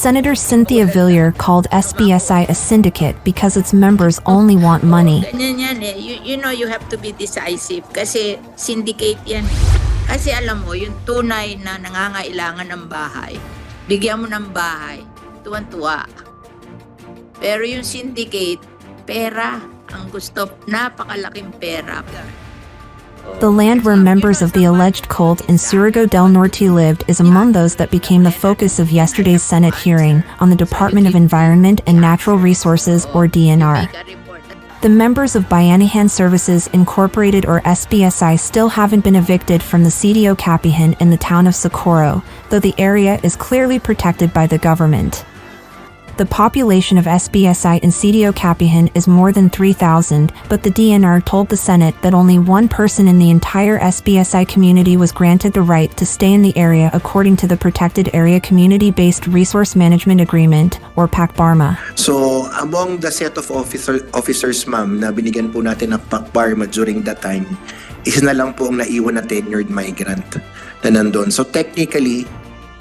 Senator Cynthia Villar called SBSI a syndicate because its members only want money. Ganyan yan eh. You know you have to be decisive kasi syndicate yan. Kasi alam mo, yung tunay na nangangailangan ng bahay, bigyan mo ng bahay, tuwan-tuwa. Pero yung syndicate, pera. Ang gusto, napakalaking pera. The land where members of the alleged cult in Surigao Del Norte lived is among those that became the focus of yesterday's Senate hearing on the Department of Environment and Natural Resources, or DNR. The members of Bayanihan Services Incorporated, or SBSI, still haven't been evicted from the CDO Capihan in the town of Socorro, though the area is clearly protected by the government. The population of SBSI in CDO Capihan is more than 3,000, but the DNR told the Senate that only one person in the entire SBSI community was granted the right to stay in the area according to the Protected Area Community-Based Resource Management Agreement, or PAC-BARMA. So, among the set of officers, ma'am, na binigyan po natin ng PAC-BARMA during that time, isa na lang po ang naiwan na tenured migrant na nandun. So, technically,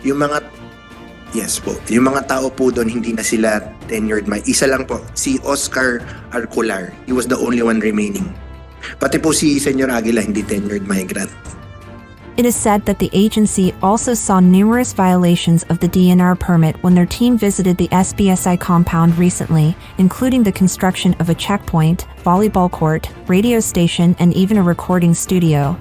yung mga yes po. Yung mga tao po doon, hindi na sila tenured. Isa lang po, si Oscar Arcular. He was the only one remaining. Pati po si Senyor Aguila, hindi tenured migrant. It is said that the agency also saw numerous violations of the DNR permit when their team visited the SBSI compound recently, including the construction of a checkpoint, volleyball court, radio station, and even a recording studio.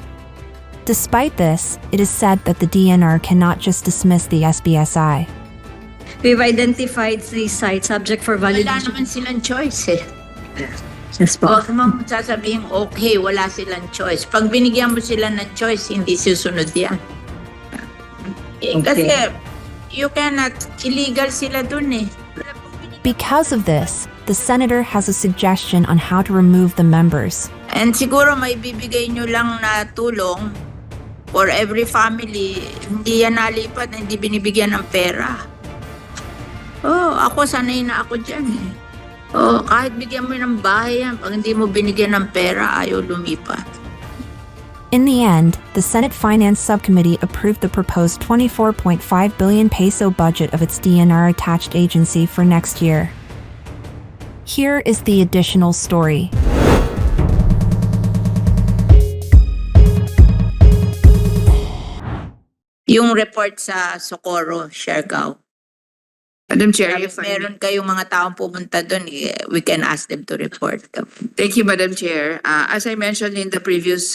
Despite this, it is said that the DNR cannot just dismiss the SBSI. We've identified 3 sites subject for Wala validation. naman silang choice eh. Yes po. Huwag mo sasabihin, okay, wala silang choice. Pag binigyan mo sila ng choice, hindi susunod yan. Kasi you cannot, illegal sila dun eh. Because of this, the senator has a suggestion on how to remove the members. And siguro may bibigay nyo lang na tulong for every family. Hindi yan nalipat, hindi binibigyan ng pera. Oh, ako sanay na ako dyan eh. Oh, kahit bigyan mo ng bahay yan, pag hindi mo binigyan ng pera, ayaw lumipat. In the end, the Senate Finance Subcommittee approved the proposed 24.5 billion peso budget of its DNR-attached agency for next year. Here is the additional story. Yung report sa Socorro, Surigao. Madam Chair, if I Meron kayong mga taong pumunta doon, we can ask them to report. Thank you, Madam Chair. As I mentioned in the previous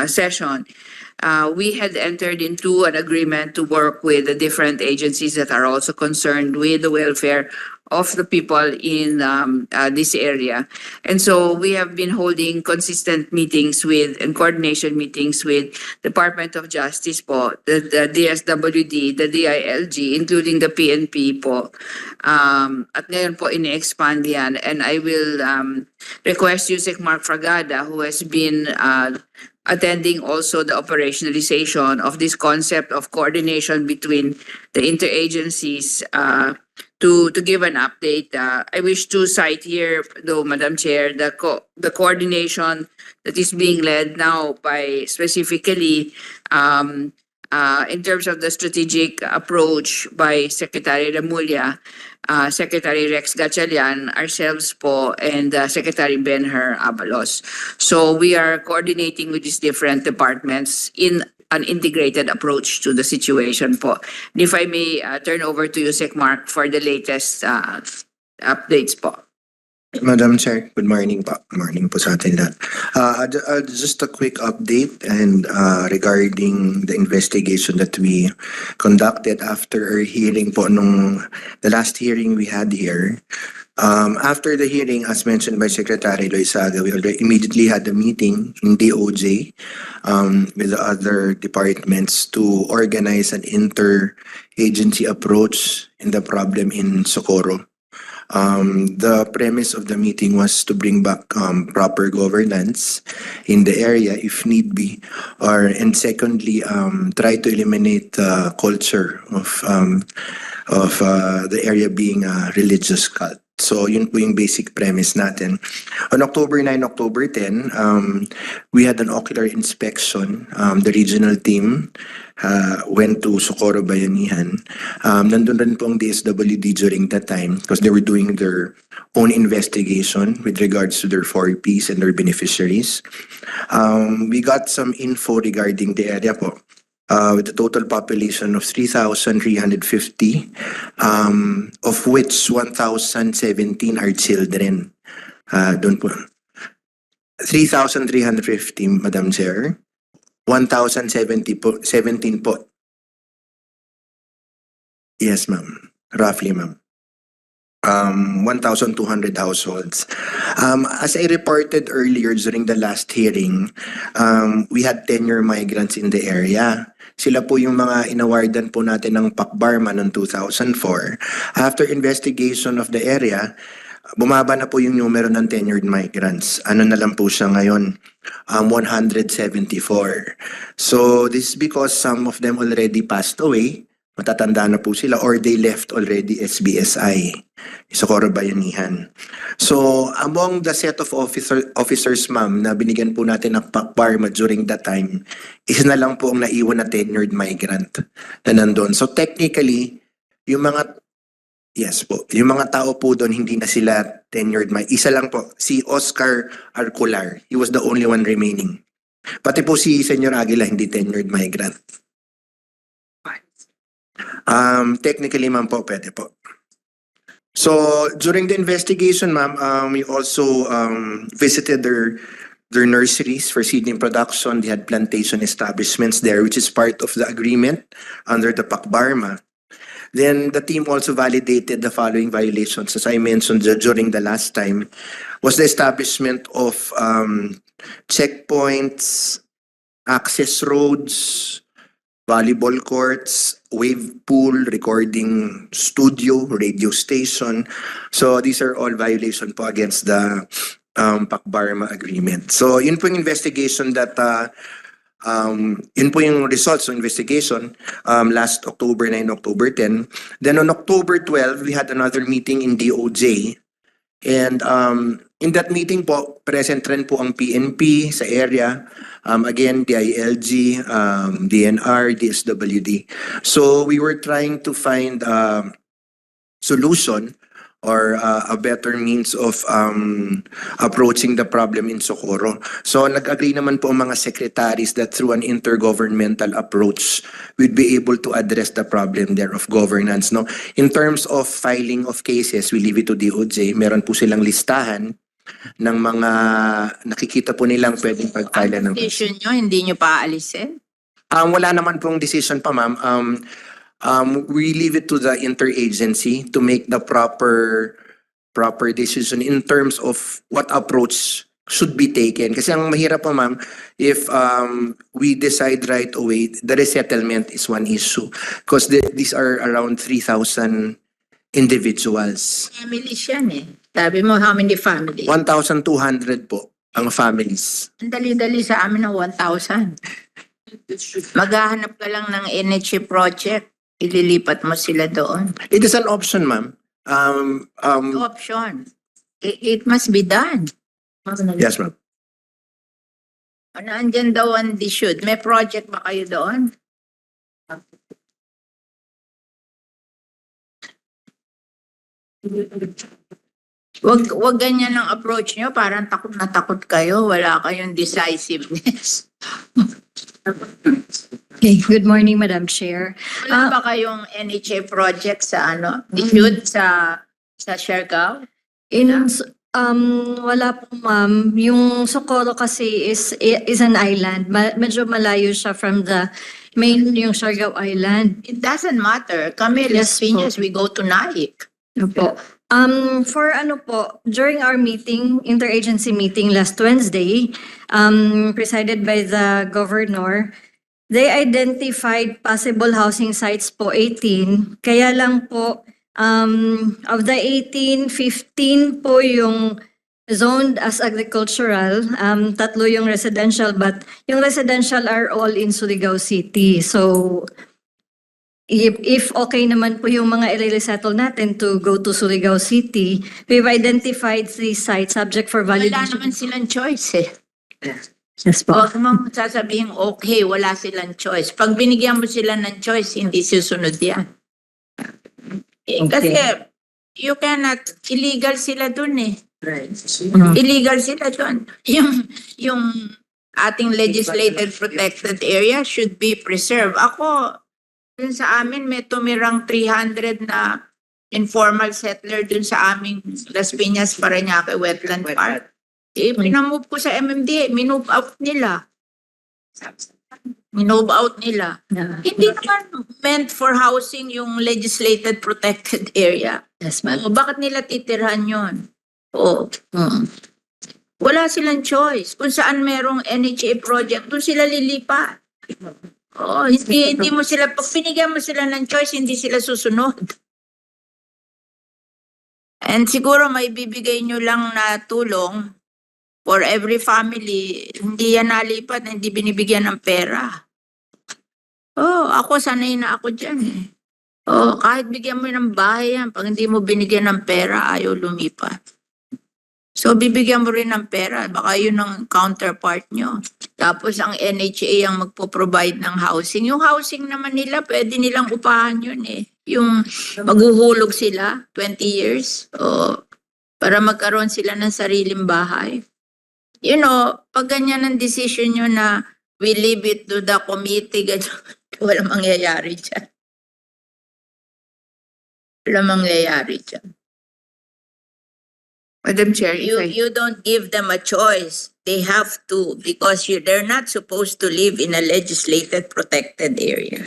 session, we had entered into an agreement to work with the different agencies that are also concerned with the welfare of the people in this area. And so we have been holding consistent meetings with and coordination meetings with Department of Justice po, the DSWD, the DILG, including the PNP po. At ngayon po ini-expand yan. And I will request Yusek Mark Fragada, who has been attending also the operationalization of this concept of coordination between the interagencies to give an update. I wish to cite here, though, Madam Chair, the coordination that is being led now by specifically in terms of the strategic approach by Secretary Remulla, Secretary Rex Gatchalian, ourselves po, and Secretary Benher Abalos. So we are coordinating with these different departments in an integrated approach to the situation po. And if I may turn over to you, Sec Mark, for the latest updates po. Madam Chair, good morning po. Good morning po sa atin lahat. Just a quick update and regarding the investigation that we conducted after our hearing po nung the last hearing we had here. After the hearing, as mentioned by Secretary Loizaga, we already immediately had a meeting in DOJ with the other departments to organize an inter-agency approach in the problem in Socorro. The premise of the meeting was to bring back proper governance in the area if need be, and secondly, try to eliminate the culture of the area being a religious cult. So yun po yung basic premise natin. On October 9, October 10, we had an ocular inspection. The regional team went to Socorro, Bayanihan. Nandun rin po ang DSWD during that time because they were doing their own investigation with regards to their 4Ps and their beneficiaries. We got some info regarding the area po. With a total population of 3,350, of which 1,017 are children. Doon po. 3,350, Madam Chair. 1,070 po, 17 po. Yes, ma'am. Roughly, ma'am. 1,200 households. As I reported earlier during the last hearing, we had 10-year migrants in the area. Sila po yung mga inawardan po natin ng PACBARMA noong 2004. After investigation of the area, bumaba na po yung numero ng tenured migrants. Ano na lang po siya ngayon? 174. So this is because some of them already passed away. Matatanda na po sila or they left already SBSI, Socorro, Bayanihan. So among the set of officers, ma'am, na binigyan po natin ng PACBARMA during that time, isa na lang po ang naiwan na tenured migrant na nandun. So technically, yung mga, yes po, yung mga tao po doon, hindi na sila tenured migrant. Isa lang po, si Oscar Arcular. He was the only one remaining. Pati po si Senyor Aguila, hindi tenured migrant. Technically, ma'am po, pwede po. So, during the investigation, ma'am, we also visited their nurseries for seedling production. They had plantation establishments there, which is part of the agreement under the PACBARMA. Then, the team also validated the following violations, as I mentioned during the last time, was the establishment of checkpoints, access roads, volleyball courts, wave pool, recording studio, radio station. So these are all violation po against the PACBARMA agreement. So yun po yung investigation that, yun po yung results of investigation last October 9, October 10. Then on October 12, we had another meeting in DOJ. And in that meeting po, present rin po ang PNP sa area. Again, DILG, DNR, DSWD. So we were trying to find a solution or a better means of approaching the problem in Socorro. So nag-agree naman po ang mga secretaries that through an intergovernmental approach, we'd be able to address the problem there of governance. No? In terms of filing of cases, we leave it to DOJ. Meron po silang listahan ng mga nakikita po nilang pwedeng pag-file ng Decision nyo, hindi nyo pa aalisin? wala naman pong decision pa, ma'am. We leave it to the interagency to make the proper decision in terms of what approach should be taken. Kasi ang mahirap po, ma'am, if we decide right away, the resettlement is one issue. Because these are around 3,000 individuals. Families yan eh. Sabi mo, how many families? 1,200 po ang families. Ang dali-dali sa amin ng 1,000. Maghahanap ka lang ng NHA project. Ililipat mo sila doon. It is an option, ma'am. Option. It must be done. Yes, ma'am. Andyan daw ang should. May project ba kayo doon? Wag ganyan ang approach nyo. Parang takot na takot kayo. Wala kayong decisiveness. Okay, good morning, Madam Chair. Wala ba kayong NHA project sa should sa Surigao? Wala po, ma'am. Yung Socorro kasi is an island. Medyo malayo siya from the main, yung Surigao Island. It doesn't matter. Kami, Las Yes po. Piñas, we go to Naik. Opo. For during our meeting, interagency meeting last Wednesday, presided by the governor, they identified possible housing sites po 18. Kaya lang po, of the 18, 15 po yung zoned as agricultural, 3 yung residential, but yung residential are all in Surigao City. So, if okay naman po yung mga i-resettle natin to go to Surigao City, we've identified 3 sites subject for Wala validation. naman silang choice eh. Yes po. Huwag mong sasabihin, okay, wala silang choice. Pag binigyan mo sila ng choice, hindi susunod yan. Kasi, you cannot, illegal sila dun eh. Illegal sila dun. Yung ating legislated protected area should be preserved. Ako, dun sa amin, may tumirang 300 na informal settler dun sa aming Las Piñas, Parañaque Wetland Park. Pinamove ko sa MMDA, minove out nila. Minove out nila. Hindi naman meant for housing yung legislated protected area. Yes, ma'am. O, bakit nila titirhan yun? O, wala silang choice. Kung saan merong NHA project, doon sila lilipat. Oh, hindi mo sila, pag pinigyan mo sila ng choice, hindi sila susunod. And siguro may bibigay nyo lang na tulong for every family, hindi yan nalipat, hindi binibigyan ng pera. Oh, ako sanay na ako dyan eh. Oh, kahit bigyan mo ng bahay yan, pag hindi mo binigyan ng pera, ayaw lumipat. So, bibigyan mo rin ng pera, baka yun ang counterpart nyo. Tapos ang NHA ang magpo-provide ng housing. Yung housing naman nila, pwede nilang upahan yun eh. Yung maghuhulog sila, 20 years, para magkaroon sila ng sariling bahay. You know, pag ganyan ang decision nyo na we leave it to the committee, walang mangyayari dyan. Walang mangyayari dyan. Madam Chair, if I... You don't give them a choice. They have to because they're not supposed to live in a legislated protected area.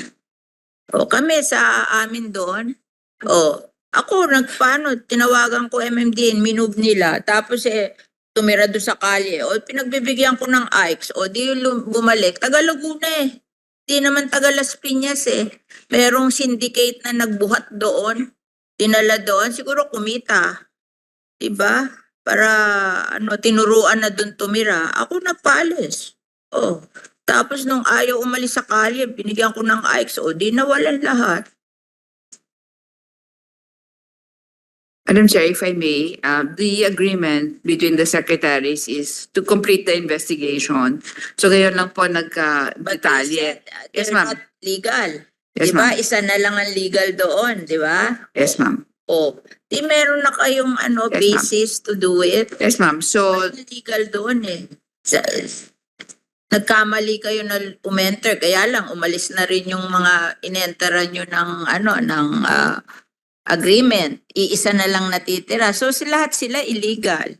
O kami sa amin doon, ako tinawagan ko MMDA, minove nila, tapos tumira doon sa kalye, pinagbibigyan ko ng IX, di bumalik, taga Laguna eh. Di naman taga Las Piñas eh. Merong syndicate na nagbuhat doon, dinala doon, siguro kumita. Diba? Para tinuruan na doon tumira. Ako nagpaalis. Tapos nung ayaw umalis sa kalye, binigyan ko ng IX, di nawalan lahat. Madam Chair, if I may, the agreement between the secretaries is to complete the investigation. So ngayon lang po nagka-detalye. Yes, They're ma'am. not legal. Yes, Diba? ma'am. Isa na lang ang legal doon, di ba? Yes, ma'am. Di meron na kayong Yes, ma'am. basis to do it. Yes, ma'am. So, Legal doon eh. Nagkamali kayo na umenter, kaya lang umalis na rin yung mga inenteran nyo ng agreement. Iisa na lang natitira. So lahat sila illegal.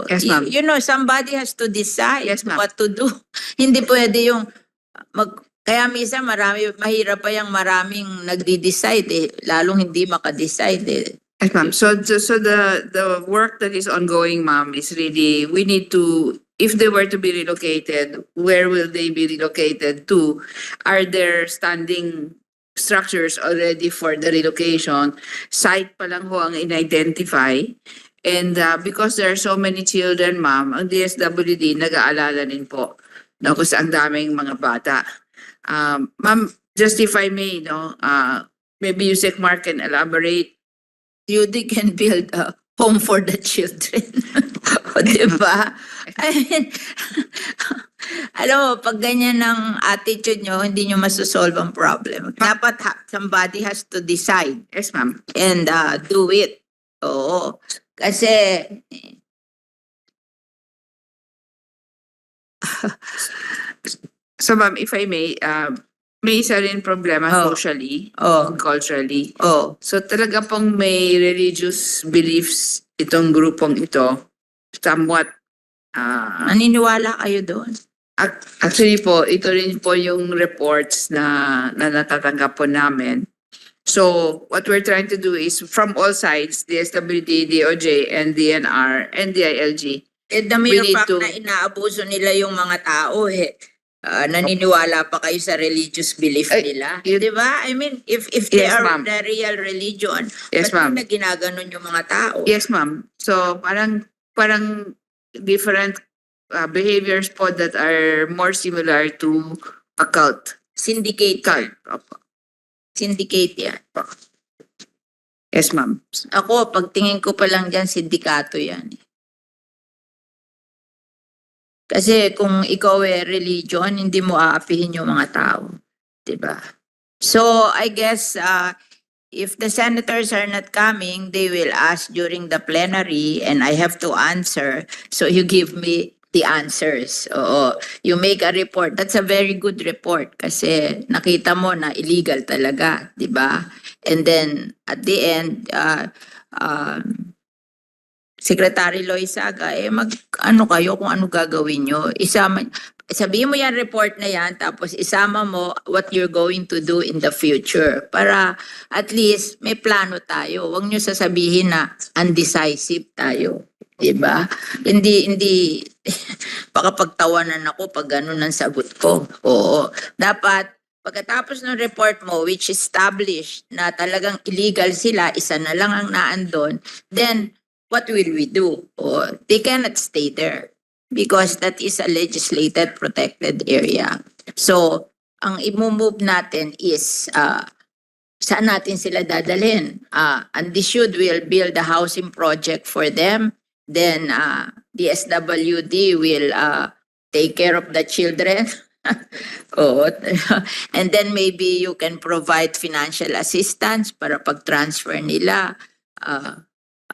Yes, ma'am. You know, somebody has to decide Yes, ma'am. what to do. Hindi pwede yung kaya minsan mahirap pa yung maraming nagdi-decide eh, lalong hindi maka-decide eh. yes, ma'am. So the work that is ongoing, ma'am, is really, we need to, if they were to be relocated, where will they be relocated to? Are there standing structures already for the relocation? Site pa lang ho ang in-identify. And because there are so many children, ma'am, ang DSWD nag-aalala din po kung saan daming mga bata. Ma'am, just if I may, maybe Yusek Mark can elaborate. UD can build a home for the children. O, diba? I mean, alam mo, pag ganyan ang attitude nyo, hindi nyo masosolve ang problem. Dapat somebody has to decide Yes, ma'am. and do it. Oo. Kasi, So, ma'am, if I may isa rin problema socially, culturally. So, talaga pong may religious beliefs itong grupong ito. Somewhat, naniniwala kayo doon. actually po, ito rin po yung reports na natatanggap po namin. So, what we're trying to do is from all sides, DSWD, DOJ, and DNR, and DILG. The mere We need fact to- na inaabuso nila yung mga tao, naniniwala pa kayo sa religious belief nila. Di ba? I mean, if they Yes, are ma'am. the real religion, Yes, ba't ma'am. na ginaganon yung mga tao? Yes, ma'am. So, parang different behaviors po that are more similar to a cult. Syndicate. Cult. Opo. Syndicate yan. Yes, ma'am. Ako, pagtingin ko pa lang dyan, sindikato yan. Kasi kung ikaw religion, hindi mo aapihin yung mga tao. Diba? So, I guess, if the senators are not coming, they will ask during the plenary and I have to answer. So, you give me the answers. Oo. You make a report. That's a very good report kasi nakita mo na illegal talaga. Diba? And then, at the end, Secretary Loizaga, ano kayo kung ano gagawin nyo. Sabihin mo yan report na yan, tapos isama mo what you're going to do in the future. Para at least may plano tayo. Huwag nyo sasabihin na undecisive tayo. Diba? Hindi, baka pagtawanan ako pag ganun ang sagot ko. Oo. Dapat, pagkatapos ng report mo, which established na talagang illegal sila, isa na lang ang naandon, then, what will we do? They cannot stay there because that is a legislated protected area. So, ang i-move natin is saan natin sila dadalhin? And this will build a housing project for them. Then, the SWD will take care of the children. And then maybe you can provide financial assistance para pag-transfer nila.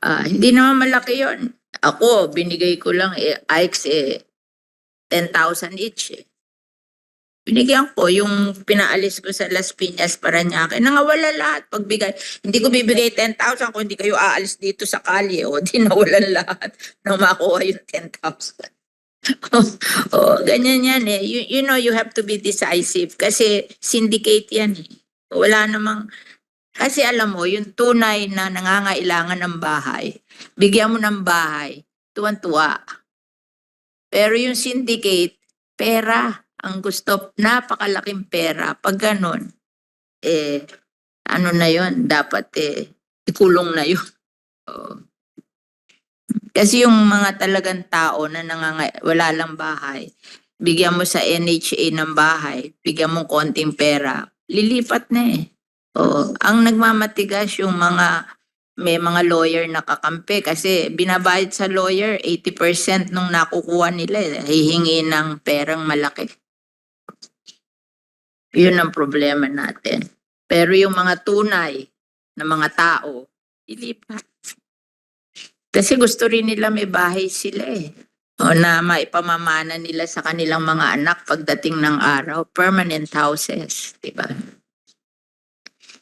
Hindi naman malaki yon. Ako, binigay ko lang Ike's 10,000 each. Binigyan ko yung pinaalis ko sa Las Piñas, Parañaque. Nangawala lahat pagbigay. Hindi ko bibigay 10,000 kung hindi kayo aalis dito sa kalye. O, di nawalan lahat nang makuha yung 10,000. Ganyan yan eh. You know, you have to be decisive kasi syndicate yan eh. Wala namang... Kasi alam mo, yung tunay na nangangailangan ng bahay, bigyan mo ng bahay, tuwan-tuwa. Pero yung syndicate, pera. Ang gusto, napakalaking pera. Pag ganun, ano na yun, dapat ikulong na yun. Kasi yung mga talagang tao na wala lang bahay, bigyan mo sa NHA ng bahay, bigyan mo konting pera, lilipat na eh. Ang nagmamatigas yung may mga lawyer na kakampi kasi binabayad sa lawyer 80% nung nakukuha nila hihingi ng perang malaki. Yun ang problema natin. Pero yung mga tunay na mga tao, ilipat. Kasi gusto rin nila may bahay sila eh. Na maipamamana nila sa kanilang mga anak pagdating ng araw, permanent houses, diba?